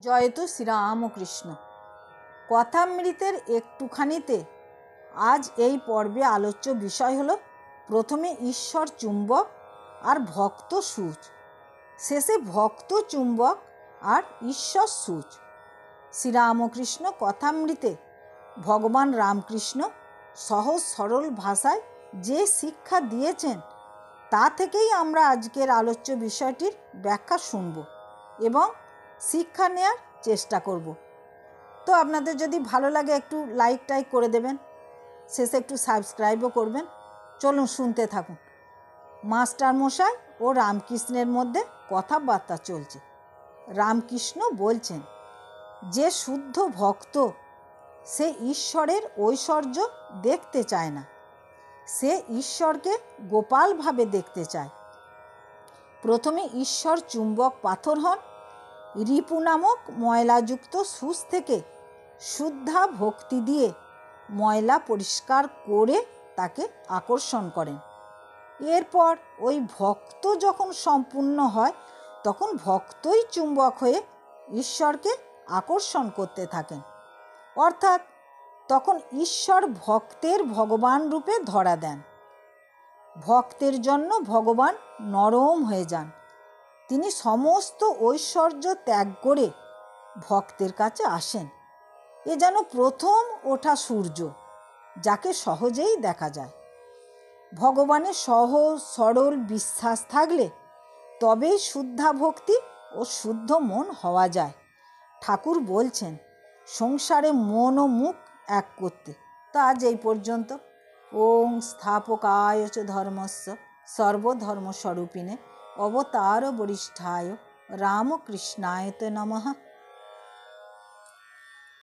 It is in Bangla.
জয়তু শ্রীরামকৃষ্ণ। কথামৃতের একটুখানিতে আজ এই পর্বে আলোচ্য বিষয় হলো প্রথমে ঈশ্বর চুম্বক আর ভক্ত সূচ, শেষে ভক্ত চুম্বক আর ঈশ্বর সূচ। শ্রীরামকৃষ্ণ কথামৃতে ভগবান রামকৃষ্ণ সহজ সরল ভাষায় যে শিক্ষা দিয়েছেন তা থেকেই আমরা আজকের আলোচ্য বিষয়টির ব্যাখ্যা শুনব এবং শিক্ষা নেওয়ার চেষ্টা করব। তো আপনাদের যদি ভালো লাগে একটু লাইক টাইক করে দেবেন, শেষে একটু সাবস্ক্রাইবও করবেন। চলুন শুনতে থাকুন। মাস্টারমশাই ও রামকৃষ্ণের মধ্যে কথাবার্তা চলছে। রামকৃষ্ণ বলছেন, যে শুদ্ধ ভক্ত সে ঈশ্বরের ঐশ্বর্য দেখতে চায় না, সে ঈশ্বরকে গোপালভাবে দেখতে চায়। প্রথমে ঈশ্বর চুম্বক পাথর হন, রিপু নামক ময়লাযুক্ত সূচ থেকে শুদ্ধা ভক্তি দিয়ে ময়লা পরিষ্কার করে তাকে আকর্ষণ করেন। এরপর ওই ভক্ত যখন সম্পূর্ণ হয় তখন ভক্তই চুম্বক হয়ে ঈশ্বরকে আকর্ষণ করতে থাকেন, অর্থাৎ তখন ঈশ্বর ভক্তের ভগবান রূপে ধরা দেন। ভক্তের জন্য ভগবান নরম হয়ে যান, তিনি সমস্ত ঐশ্বর্য ত্যাগ করে ভক্তের কাছে আসেন। এ যেন প্রথম ওঠা সূর্য, যাকে সহজেই দেখা যায়। ভগবানের সহজ সরল বিশ্বাস থাকলে তবেই শুদ্ধা ভক্তি ও শুদ্ধ মন হওয়া যায়। ঠাকুর বলছেন সংসারে মন ও মুখ এক করতে। তা আজ এই পর্যন্ত। ওং স্থাপকায় চ ধর্মস্য সর্বধর্মস্বরূপিণে অবতার বরিষ্ঠায় রামকৃষ্ণায় তে নমঃ।